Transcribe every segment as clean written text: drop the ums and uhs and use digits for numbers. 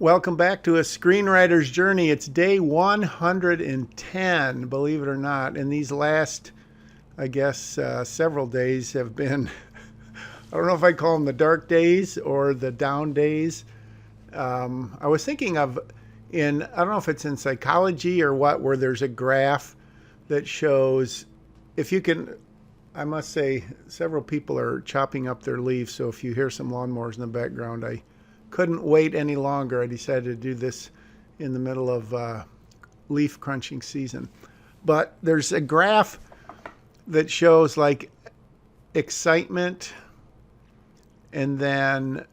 Welcome back to A Screenwriter's Journey. It's day 110, believe it or not. And these last, several days have been, I don't know if I call them the dark days or the down days. I was thinking of I don't know if it's in psychology or what, where there's a graph that shows if you can, I must say, several people are chopping up their leaves. So if you hear some lawnmowers in the background, I couldn't wait any longer. I decided to do this in the middle of leaf crunching season. But there's a graph that shows like excitement and then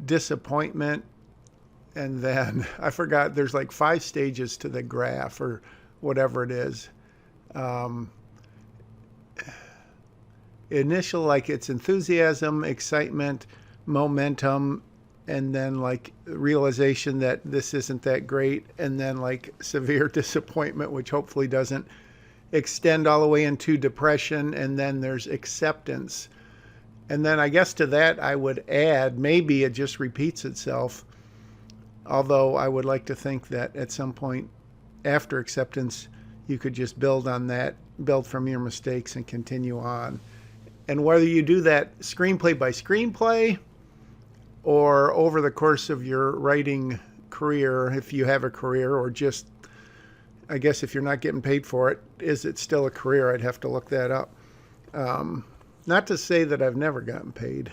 disappointment. And then I forgot, there's like 5 stages to the graph or whatever it is. Initial, like it's enthusiasm, excitement, momentum, and then like realization that this isn't that great, and then like severe disappointment, which hopefully doesn't extend all the way into depression, and then there's acceptance. And then I guess to that I would add, maybe it just repeats itself, although I would like to think that at some point after acceptance you could just build on that, build from your mistakes and continue on. And whether you do that screenplay by screenplay or over the course of your writing career, if you have a career, or just, I guess if you're not getting paid for it, is it still a career? I'd have to look that up. Not to say that I've never gotten paid.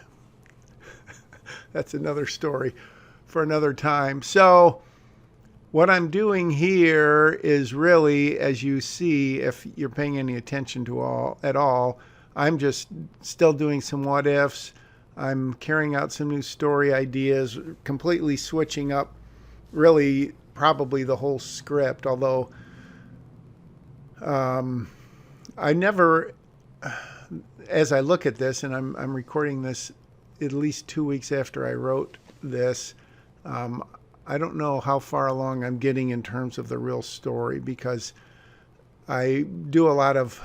That's another story for another time. So what I'm doing here is really, as you see, if you're paying any attention to at all, I'm just still doing some what ifs. I'm carrying out some new story ideas, completely switching up really probably the whole script, although I never, as I look at this, and I'm recording this at least 2 weeks after I wrote this, I don't know how far along I'm getting in terms of the real story, because I do a lot of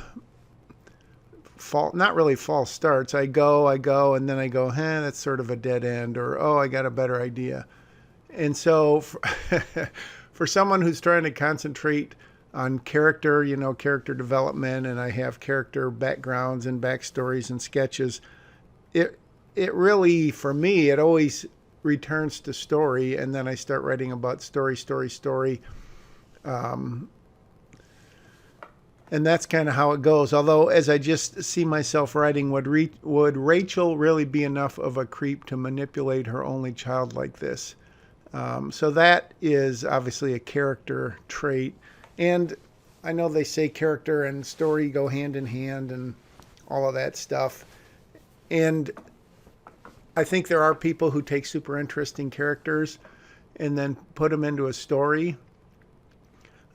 not really false starts. I go, and then I go, that's sort of a dead end, or, oh, I got a better idea. And so for someone who's trying to concentrate on character, character development, and I have character backgrounds and backstories and sketches, it really, for me, it always returns to story, and then I start writing about story. And that's kind of how it goes. Although, as I just see myself writing, would Rachel really be enough of a creep to manipulate her only child like this? So that is obviously a character trait. And I know they say character and story go hand in hand and all of that stuff. And I think there are people who take super interesting characters and then put them into a story.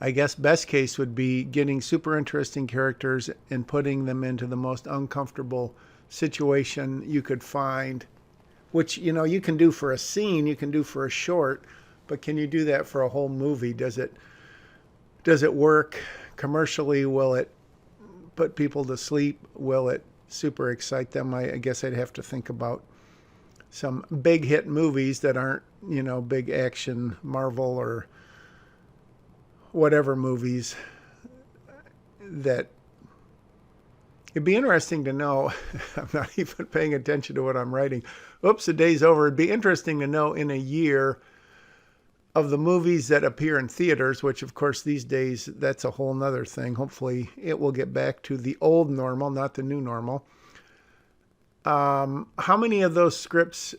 I guess best case would be getting super interesting characters and putting them into the most uncomfortable situation you could find, which, you can do for a scene, you can do for a short, but can you do that for a whole movie? Does it work commercially? Will it put people to sleep? Will it super excite them? I guess I'd have to think about some big hit movies that aren't, big action Marvel or whatever movies, that it'd be interesting to know. I'm not even paying attention to what I'm writing. Oops, the day's over. It'd be interesting to know in a year of the movies that appear in theaters, which of course these days, that's a whole nother thing. Hopefully it will get back to the old normal, not the new normal. How many of those scripts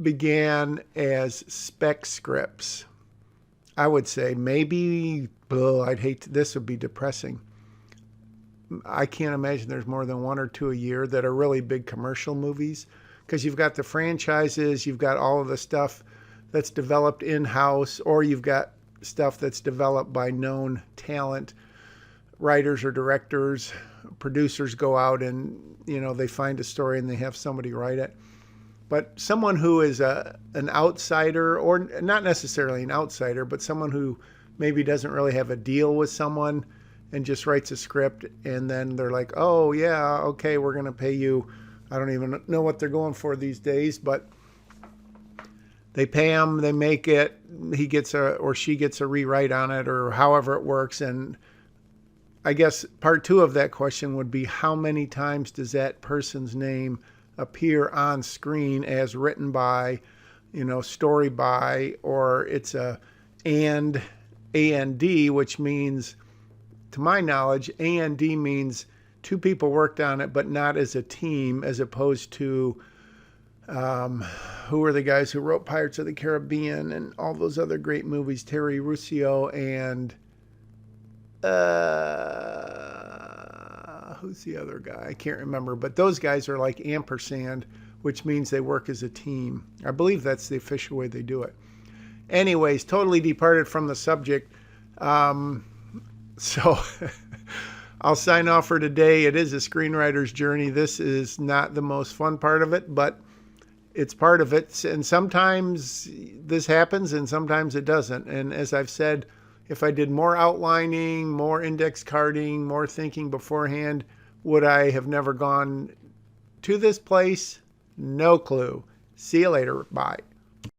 began as spec scripts? I would say maybe, this would be depressing. I can't imagine there's more than 1 or 2 a year that are really big commercial movies, because you've got the franchises, you've got all of the stuff that's developed in-house, or you've got stuff that's developed by known talent, writers or directors. Producers go out and, they find a story and they have somebody write it. But someone who is an outsider, or not necessarily an outsider, but someone who maybe doesn't really have a deal with someone and just writes a script, and then they're like, oh, yeah, okay, we're going to pay you. I don't even know what they're going for these days, but They pay him, they make it, he gets or she gets a rewrite on it, or however it works. And I guess part two of that question would be, how many times does that person's name appear on screen as written by, story by, or it's and, which means, to my knowledge, A&D means two people worked on it, but not as a team, as opposed to, who are the guys who wrote Pirates of the Caribbean and all those other great movies, Terry Rossio and, who's the other guy? I can't remember, but those guys are like ampersand, which means they work as a team. I believe that's the official way they do it. Anyways, totally departed from the subject. So I'll sign off for today. It is a screenwriter's journey. This is not the most fun part of it, but it's part of it. And sometimes this happens and sometimes it doesn't. And as I've said, if I did more outlining, more index carding, more thinking beforehand, would I have never gone to this place? No clue. See you later. Bye.